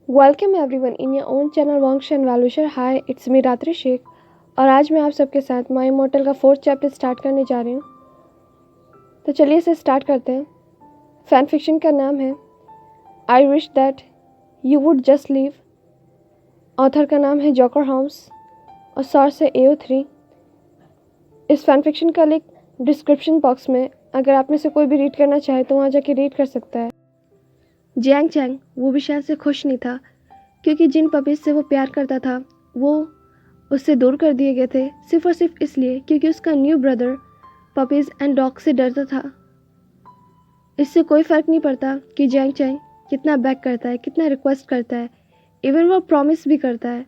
Welcome everyone in your own channel वंश and वैल्यूशर। Hi, it's me रात्रि शेख और आज मैं आप सबके साथ माई इमॉर्टल का 4th चैप्टर स्टार्ट करने जा रही हूँ। तो चलिए इसे स्टार्ट करते हैं। फैन फिक्शन का नाम है I wish that you would just leave. Author का नाम है जोकर होम्स और सोर्स है AO3। इस फैन फिक्शन का लिंक डिस्क्रिप्शन बॉक्स में, अगर आप में से कोई भी रीड करना चाहे तो वहाँ जाके रीड कर सकता है। जियांग चैंग वो भी शायद से खुश नहीं था, क्योंकि जिन पपीज से वो प्यार करता था वो उससे दूर कर दिए गए थे, सिर्फ और सिर्फ इसलिए क्योंकि उसका new brother puppies and dog से डरता था। इससे कोई फ़र्क नहीं पड़ता कि जियांग चैंग कितना बैक करता है, कितना रिक्वेस्ट करता है, इवन वो प्रॉमिस भी करता है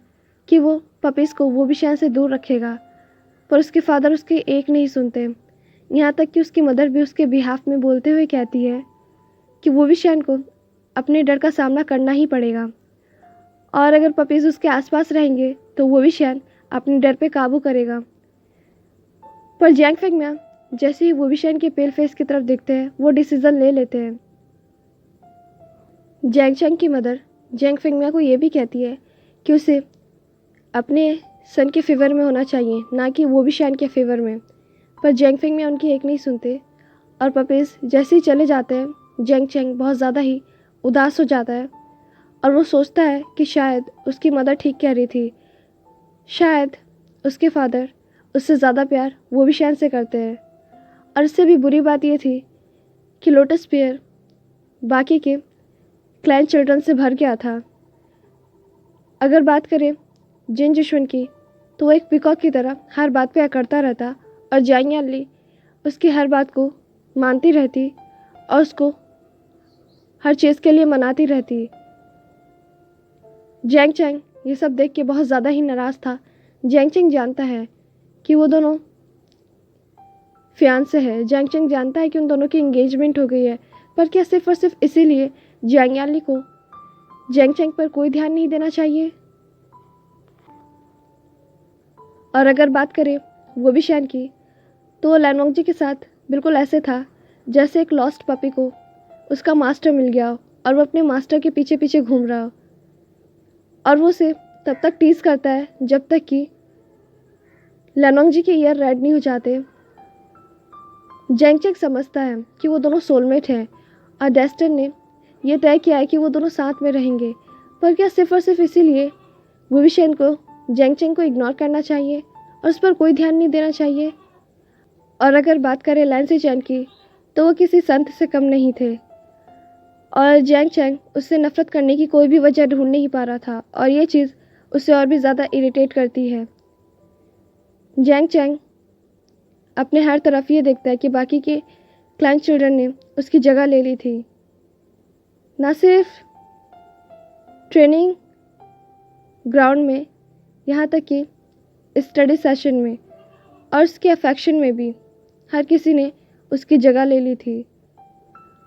कि वो पपीज़ को वो भी शायद से दूर रखेगा, पर उसके फादर उसकी एक नहीं सुनते। यहाँ तक कि उसकी मदर भी उसके बिहाफ में बोलते हुए कहती है कि वो भी शैन को अपने डर का सामना करना ही पड़ेगा, और अगर पपीज़ उसके आसपास रहेंगे तो वो भी शैन अपने डर पे काबू करेगा। पर जियांग फेंगमिया जैसे ही वो भी शैन के पेल फेस की तरफ देखते हैं वो डिसीज़न ले लेते हैं। जियांग चैंग की मदर जियांग फेंगमिया को ये भी कहती है कि उसे अपने सन के फेवर में होना चाहिए, ना कि वो भी शैन के फेवर में। पर जियांग फेंगमिया उनकी एक नहीं सुनते और पपीज़ जैसे ही चले जाते हैं जियांग चैंग बहुत ज़्यादा ही उदास हो जाता है और वो सोचता है कि शायद उसकी मदर ठीक कह रही थी, शायद उसके फादर उससे ज़्यादा प्यार वो भी शैन से करते हैं। और इससे भी बुरी बात ये थी कि लोटस पेयर बाकी के क्लैन चिल्ड्रन से भर गया था। अगर बात करें जिन जिशुन की, तो वो एक पिकॉक की तरह हर बात पे अकड़ता रहता और जियांग यानली उसकी हर बात को मानती रहती और उसको हर चीज़ के लिए मनाती रहती। जियांग चैंग ये सब देख के बहुत ज़्यादा ही नाराज़ था। जियांग चैंग जानता है कि वो दोनों फियांसे है। जियांग चैंग जानता है कि उन दोनों की एंगेजमेंट हो गई है, पर क्या सिर्फ और सिर्फ इसीलिए जियांग यानली को जियांग चैंग पर कोई ध्यान नहीं देना चाहिए? और अगर बात करें वो भी शैन की, तो वो लैनवोंगजी के साथ बिल्कुल ऐसे था जैसे एक लॉस्ट पपी को उसका मास्टर मिल गया हो और वो अपने मास्टर के पीछे पीछे घूम रहा हो, और वो उसे तब तक टीज करता है जब तक कि लैनवोंगजी के ईयर रेड नहीं हो जाते। जियांग चैंग समझता है कि वो दोनों सोलमेट हैं और डेस्टिन ने यह तय किया है कि वो दोनों साथ में रहेंगे, पर क्या सिर्फ और सिर्फ इसीलिए वो भी शैन को जियांग चैंग को इग्नोर करना चाहिए और उस पर कोई ध्यान नहीं देना चाहिए? और अगर बात करें लैन सी चैन की, तो वो किसी संत से कम नहीं थे और जियांग चैंग उससे नफरत करने की कोई भी वजह ढूंढ नहीं पा रहा था, और ये चीज़ उसे और भी ज़्यादा इरिटेट करती है। जियांग चैंग अपने हर तरफ ये देखता है कि बाकी के क्लैन चिल्ड्रन ने उसकी जगह ले ली थी, ना सिर्फ ट्रेनिंग ग्राउंड में, यहाँ तक कि स्टडी सेशन में और उसके अफेक्शन में भी हर किसी ने उसकी जगह ले ली थी।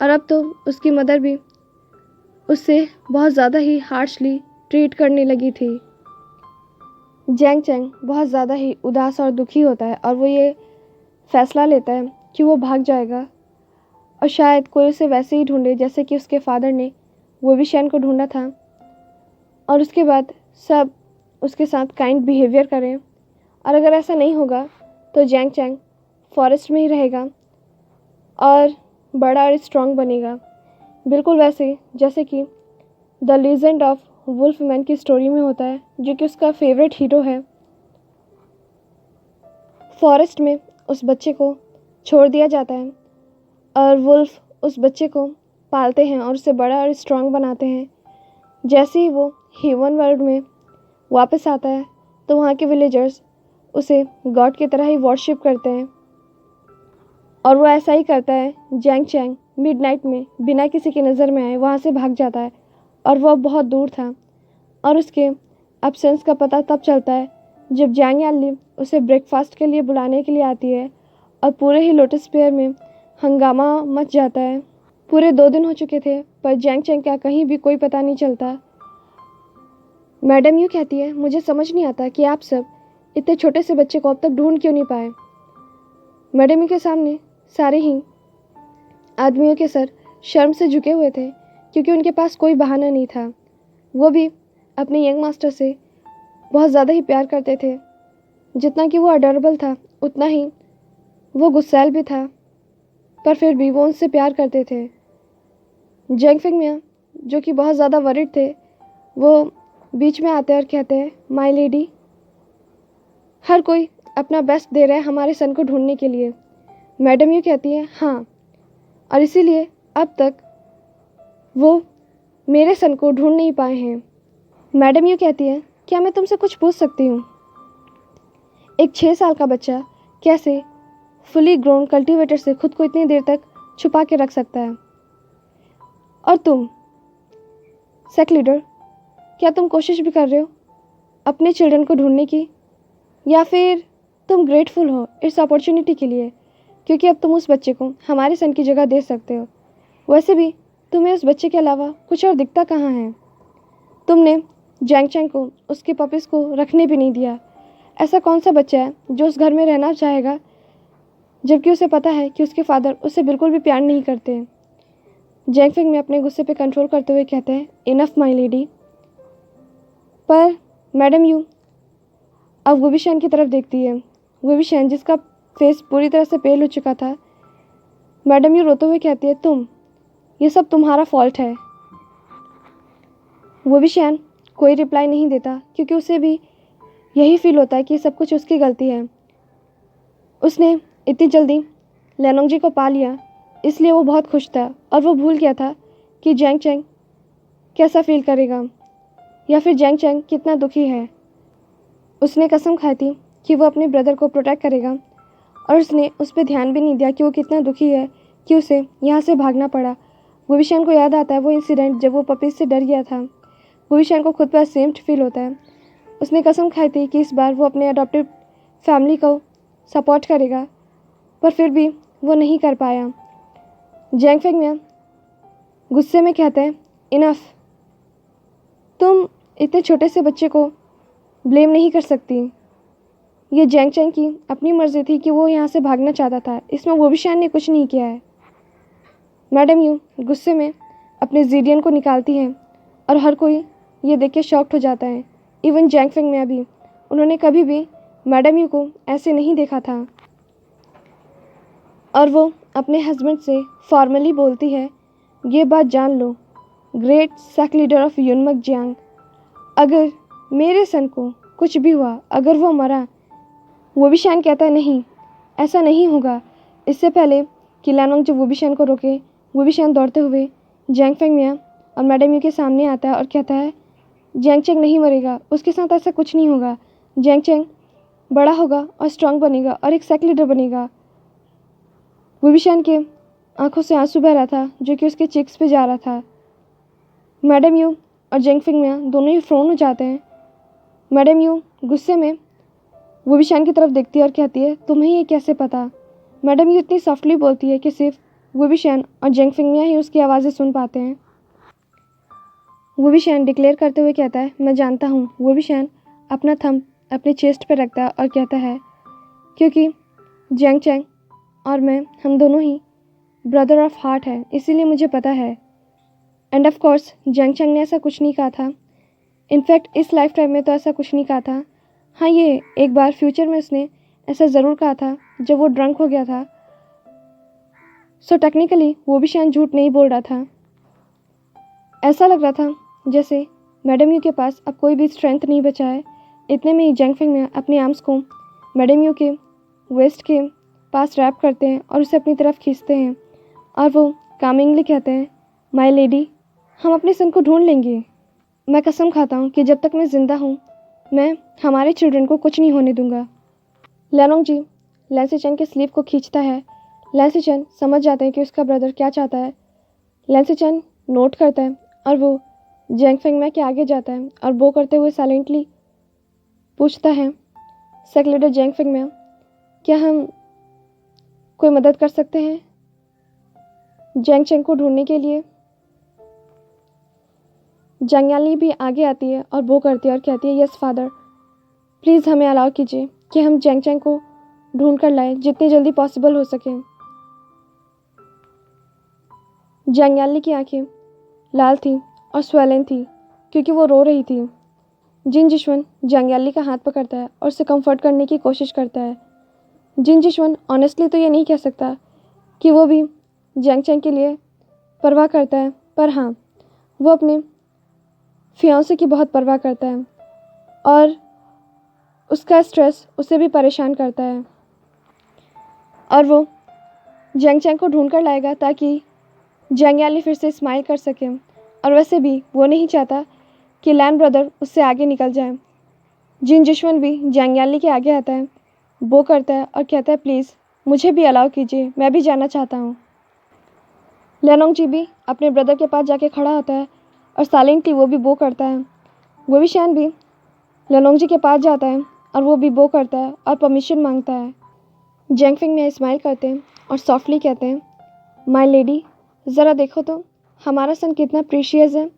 और अब तो उसकी मदर भी उससे बहुत ज़्यादा ही हार्शली ट्रीट करने लगी थी। जियांग चैंग बहुत ज़्यादा ही उदास और दुखी होता है और वो ये फैसला लेता है कि वो भाग जाएगा और शायद कोई उसे वैसे ही ढूंढे जैसे कि उसके फादर ने वो भी शैन को ढूंढा था, और उसके बाद सब उसके साथ काइंड बिहेवियर करें। और अगर ऐसा नहीं होगा तो जियांग चैंग फॉरेस्ट में ही रहेगा और बड़ा और स्ट्रॉन्ग बनेगा, बिल्कुल वैसे जैसे कि the legend of wolf man की स्टोरी में होता है, जो कि उसका फेवरेट हीरो है। फॉरेस्ट में उस बच्चे को छोड़ दिया जाता है और वुल्फ उस बच्चे को पालते हैं और उसे बड़ा और स्ट्रॉन्ग बनाते हैं। जैसे ही वो ह्यूमन वर्ल्ड में वापस आता है तो वहाँ के विलेजर्स उसे गॉड की तरह ही वर्शिप करते हैं, और वो ऐसा ही करता है। जियांग चैंग मिडनाइट में बिना किसी की नज़र में आए वहाँ से भाग जाता है, और वह बहुत दूर था, और उसके एब्सेंस का पता तब चलता है जब जियांग यानली उसे ब्रेकफास्ट के लिए बुलाने के लिए आती है, और पूरे ही लोटस पेयर में हंगामा मच जाता है। पूरे 2 दिन हो चुके थे पर जियांग चैंग का कहीं भी कोई पता नहीं चलता। मैडम यूँ कहती है, मुझे समझ नहीं आता कि आप सब इतने छोटे से बच्चे को अब तक ढूंढ क्यों नहीं पाए। मैडम यू के सामने सारे ही आदमियों के सर शर्म से झुके हुए थे, क्योंकि उनके पास कोई बहाना नहीं था। वो भी अपने यंग मास्टर से बहुत ज़्यादा ही प्यार करते थे। जितना कि वो अडोरेबल था उतना ही वो गुस्सैल भी था, पर फिर भी वो उनसे प्यार करते थे। जेंग फिंग मियाँ जो कि बहुत ज़्यादा वरिड थे, वो बीच में आते और कहते हैं, माय लेडी, हर कोई अपना बेस्ट दे रहा है हमारे सन को ढूंढने के लिए। मैडम यू कहती है, हाँ, और इसीलिए अब तक वो मेरे सन को ढूंढ नहीं पाए हैं। मैडम यू कहती है, क्या मैं तुमसे कुछ पूछ सकती हूँ? एक 6 साल का बच्चा कैसे फुली ग्रोन कल्टीवेटर से खुद को इतनी देर तक छुपा के रख सकता है? और तुम सेक लीडर, क्या तुम कोशिश भी कर रहे हो अपने चिल्ड्रन को ढूंढने की, या फिर तुम ग्रेटफुल हो इस अपॉर्चुनिटी के लिए क्योंकि अब तुम उस बच्चे को हमारे सन की जगह दे सकते हो? वैसे भी तुम्हें उस बच्चे के अलावा कुछ और दिखता कहाँ है? तुमने जैंग चैंग को उसके पपीज़ को रखने भी नहीं दिया। ऐसा कौन सा बच्चा है जो उस घर में रहना चाहेगा जबकि उसे पता है कि उसके फादर उससे बिल्कुल भी प्यार नहीं करते? जैंग फिंग में अपने गुस्से पे कंट्रोल करते हुए कहते हैं, इनफ माय लेडी। पर मैडम यू अब गुबिशन की तरफ देखती है। गुबिशन जिसका फेस पूरी तरह से पेल हो चुका था। मैडम यू रोते हुए कहती है, ये सब तुम्हारा फॉल्ट है। गुबिशन कोई रिप्लाई नहीं देता क्योंकि उसे भी यही फील होता है कि सब कुछ उसकी गलती है। उसने इतनी जल्दी लेनोंग जी को पा लिया, इसलिए वो बहुत खुश था और वो भूल गया था कि जैंग चैंग कैसा फील करेगा या फिर जैंग चैंग कितना दुखी है। उसने कसम खाई थी कि वो अपने ब्रदर को प्रोटेक्ट करेगा और उसने उस पर ध्यान भी नहीं दिया कि वो कितना दुखी है कि उसे यहाँ से भागना पड़ा। गुबिशन को याद आता है वो इंसिडेंट जब वो पपीज से डर गया था। गुबिशन को खुद पर असेम्ड फील होता है। उसने कसम खाई थी कि इस बार वो अपने अडॉप्टिव फैमिली को सपोर्ट करेगा, पर फिर भी वो नहीं कर पाया। जैंग फिंग मियाँ गुस्से में कहते हैं, इनफ, तुम इतने छोटे से बच्चे को ब्लेम नहीं कर सकती। ये जैंग चैंग की अपनी मर्जी थी कि वो यहाँ से भागना चाहता था, इसमें वो भी शान ने कुछ नहीं किया है। मैडम यू गुस्से में अपने जीडियन को निकालती हैं और हर कोई ये देख के शॉक्ड हो जाता है, इवन जैंग फिंग में भी। उन्होंने कभी भी मैडम यू को ऐसे नहीं देखा था और वो अपने हस्बैंड से फॉर्मली बोलती है, ये बात जान लो ग्रेट सेक लीडर ऑफ यूनमक जियांग, अगर मेरे सन को कुछ भी हुआ, अगर वो मरा। वो भी शान कहता है, नहीं, ऐसा नहीं होगा। इससे पहले कि लैनोंग जब वो भी शान को रोके, वो भी शान दौड़ते हुए जैंग फिंग मियाँ और मैडम यू के सामने आता है और कहता है, जैंग चैंग नहीं मरेगा, उसके साथ ऐसा कुछ नहीं होगा। जैंग चैंग बड़ा होगा और स्ट्रांग बनेगा और एक सेक लीडर बनेगा। वो भी शान के आंखों से आंसू बह रहा था जो कि उसके चिक्स पे जा रहा था। मैडम यू और जैंग फिंग मियाँ दोनों ही फ्रोन हो जाते हैं। मैडम यू गुस्से में वो भी शान की तरफ देखती है और कहती है, तुम्हें ये कैसे पता? मैडम यू इतनी सॉफ्टली बोलती है कि सिर्फ वो भी शान और जैंग फिंग मियाँ ही उसकी आवाज़ें सुन पाते हैं। वो भी शान डिक्लेयर करते हुए कहता है, मैं जानता हूँ। वो भी शान अपना थंब अपने चेस्ट पर रखता है और कहता है, क्योंकि जैंग चैंग और मैं, हम दोनों ही ब्रदर ऑफ हार्ट है, इसीलिए मुझे पता है। एंड ऑफ कोर्स जैंग चैंग ने ऐसा कुछ नहीं कहा था। इनफैक्ट इस लाइफ टाइम में तो ऐसा कुछ नहीं कहा था। हाँ, ये एक बार फ्यूचर में उसने ऐसा ज़रूर कहा था जब वो ड्रंक हो गया था। सो टेक्निकली वो भी शायद झूठ नहीं बोल रहा था। ऐसा लग रहा था जैसे मैडम यू के पास अब कोई भी स्ट्रेंथ नहीं बचा है। इतने में ही जैंग फिंग ने अपने आर्म्स को मैडम यू के वेस्ट के पास रैप करते हैं और उसे अपनी तरफ खींचते हैं और वो कामिंगली कहते हैं, माय लेडी, हम अपने सन को ढूंढ लेंगे। मैं कसम खाता हूँ कि जब तक मैं ज़िंदा हूँ मैं हमारे चिल्ड्रन को कुछ नहीं होने दूंगा। लेनोंग जी लैंसी चैन के स्लीव को खींचता है। लैंसी चैन समझ जाते हैं कि उसका ब्रदर क्या चाहता है। लैंसी चैन नोट करता है और वो जैंग फिंग में के आगे जाता है और बो करते हुए साइलेंटली पूछता है, सेक लीडर जैंग फिंग में, क्या हम कोई मदद कर सकते हैं जैंग चैंग को ढूंढने के लिए? जंगयाली भी आगे आती है और बो करती है और कहती है, यस फादर, प्लीज़ हमें अलाउ कीजिए कि हम जैंग चैंग को ढूंढ कर लाएं जितनी जल्दी पॉसिबल हो सके। जंगयाली की आंखें लाल थी और स्वेलन थी क्योंकि वो रो रही थी। जिन जिशवन जंग याली का हाथ पकड़ता है और उसे कंफर्ट करने की कोशिश करता है। जिन जिशवन ऑनेस्टली तो ये नहीं कह सकता कि वो भी जंग चैन के लिए परवाह करता है, पर हाँ, वो अपने फियांसे की बहुत परवाह करता है और उसका स्ट्रेस उसे भी परेशान करता है और वो जंग चैन को ढूंढ कर लाएगा ताकि जंग याली फिर से स्माइल कर सके। और वैसे भी वो नहीं चाहता कि लैन ब्रदर उससे आगे निकल जाए। जिन जिशवन भी जंग याली के आगे आता है, वो करता है और कहता है प्लीज़ मुझे भी अलाउ कीजिए, मैं भी जाना चाहता हूँ। लेनोंग जी भी अपने ब्रदर के पास जाके खड़ा होता है और साइलेंटली वो भी बो करता है। वो भी शैन भी लेनोंग जी के पास जाता है और वो भी बो करता है और परमिशन मांगता है। जेंगफिंग में स्माइल करते हैं और सॉफ्टली कहते हैं माय लेडी, ज़रा देखो तो हमारा सन कितना प्रीशियस है।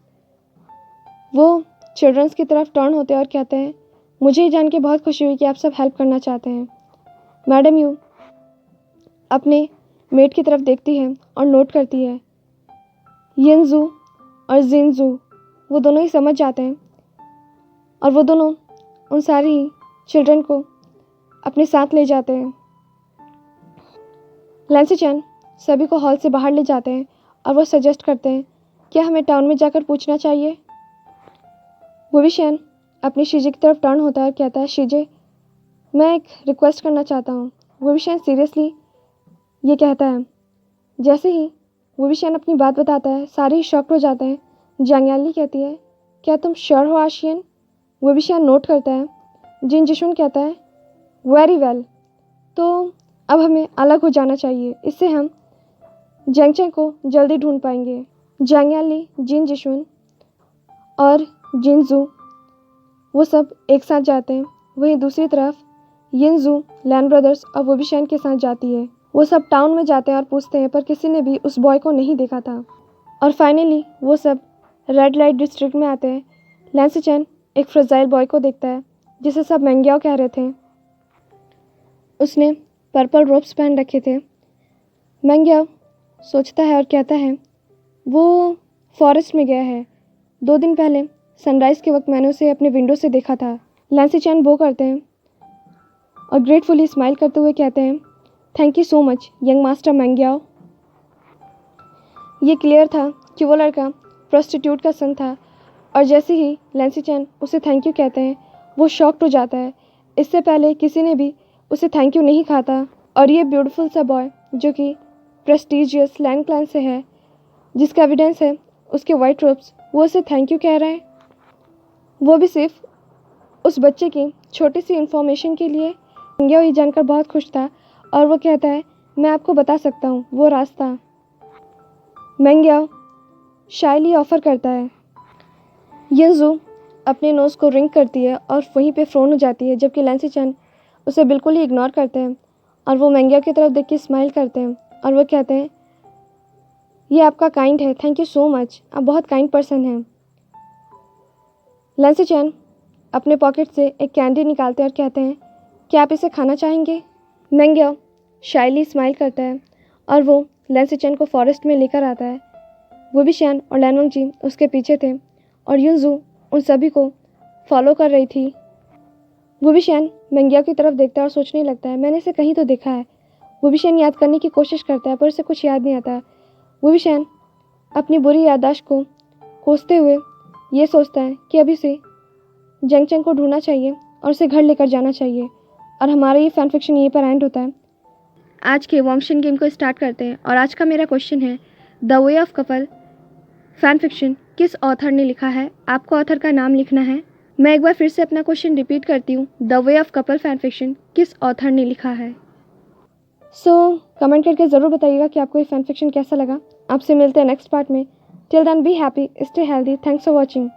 वो चिल्ड्रंस की तरफ टर्न होते हैं और कहते हैं मुझे ये जान के बहुत खुशी हुई कि आप सब हेल्प करना चाहते हैं। मैडम यू अपने मेट की तरफ देखती है और नोट करती है यिनजू और जिनजू वो दोनों ही समझ जाते हैं और वो दोनों उन सारी चिल्ड्रन को अपने साथ ले जाते हैं। लैंसी चैन सभी को हॉल से बाहर ले जाते हैं और वो सजेस्ट करते हैं क्या हमें टाउन में जाकर पूछना चाहिए। वो भी शैन अपनी शीजे की तरफ टर्न होता है और कहता है शीजे, मैं एक रिक्वेस्ट करना चाहता हूँ। वो भी शैन सीरियसली ये कहता है। जैसे ही वो भी शैन अपनी बात बताता है, सारे ही शॉक्ड हो जाते हैं। जंगयाली कहती है क्या तुम श्योर हो आशियन? वो भी शैन नोट करता है। जिन जिशुन कहता है वेरी वेल, तो अब हमें अलग हो जाना चाहिए, इससे हम जंगचैन को जल्दी ढूंढ पाएंगे। जंगयाली, जिन जिशुन और जिनजू वो सब एक साथ जाते हैं। वहीं दूसरी तरफ यिनजू लैन ब्रदर्स और वो भी शैन के साथ जाती है। वो सब टाउन में जाते हैं और पूछते हैं पर किसी ने भी उस बॉय को नहीं देखा था। और फाइनली वो सब रेड लाइट डिस्ट्रिक्ट में आते हैं। लैंसी चैन एक फ्रजाइल बॉय को देखता है जिसे सब मैंग्याओ कह रहे थे। उसने पर्पल रोब्स पहन रखे थे। मैंग्याओ सोचता है और कहता है वो फॉरेस्ट में गया है। 2 दिन पहले सनराइज़ के वक्त मैंने उसे अपने विंडो से देखा था। लैंसी चैन बो करते हैं और ग्रेटफुली स्माइल करते हुए कहते हैं thank you so much young master मैंग्याओ। ये क्लियर था कि वो लड़का प्रोस्टिट्यूट का सन था और जैसे ही लैंसी चैन उसे थैंक यू कहते हैं वो शॉक्ड हो जाता है। इससे पहले किसी ने भी उसे थैंक यू नहीं कहा था और ये ब्यूटीफुल सा बॉय जो कि प्रेस्टीजियस लैंड क्लैन से है, जिसका एविडेंस है उसके वाइट रोब्स, वो उसे थैंक यू कह रहे हैं। वो भी सिर्फ उस बच्चे की छोटी सी इन्फॉर्मेशन के लिए। मैंग्याओ ये जानकर बहुत खुश था और वो कहता है मैं आपको बता सकता हूँ वो रास्ता। मैंग्याओ शायली ऑफ़र करता है। यिनजू अपने नोज़ को रिंग करती है और वहीं पे फ्रोन हो जाती है, जबकि लैंसी चैन उसे बिल्कुल ही इग्नोर करते हैं और वो मैंग्याओ की तरफ देख के स्माइल करते हैं और वो कहते हैं ये आपका काइंड है, थैंक यू सो मच, आप बहुत काइंड पर्सन हैं। लैंसी चैन अपने पॉकेट से एक कैंडी निकालते हैं और कहते हैं क्या आप इसे खाना चाहेंगे? मैंग्याओ शायली स्माइल करता है और वो लैंसी चैन को फॉरेस्ट में लेकर आता है। वो भी शैन और लैनोंग जी उसके पीछे थे और युनजू उन सभी को फॉलो कर रही थी। वो भी शैन मैंग्याओ की तरफ देखता है और सोचने लगता है मैंने इसे कहीं तो देखा है। वो भी शैन याद करने की कोशिश करता है पर उसे कुछ याद नहीं आता। वो भी शैन अपनी बुरी याददाश्त को कोसते हुए ये सोचता है कि अभी से जंगचैन को ढूंढना चाहिए और उसे घर लेकर जाना चाहिए। और हमारा ये फैन फिक्शन यहीं पर एंड होता है। आज के वॉम्शन गेम को स्टार्ट करते हैं और आज का मेरा क्वेश्चन है the way of couple fan fiction किस ऑथर ने लिखा है? आपको ऑथर का नाम लिखना है। मैं एक बार फिर से अपना क्वेश्चन रिपीट करती हूँ, the way of couple fan fiction किस ऑथर ने लिखा है? कमेंट करके ज़रूर बताइएगा कि आपको ये फैन फिक्शन कैसा लगा। आपसे मिलते हैं नेक्स्ट पार्ट में। Till then be happy, stay healthy, thanks for watching.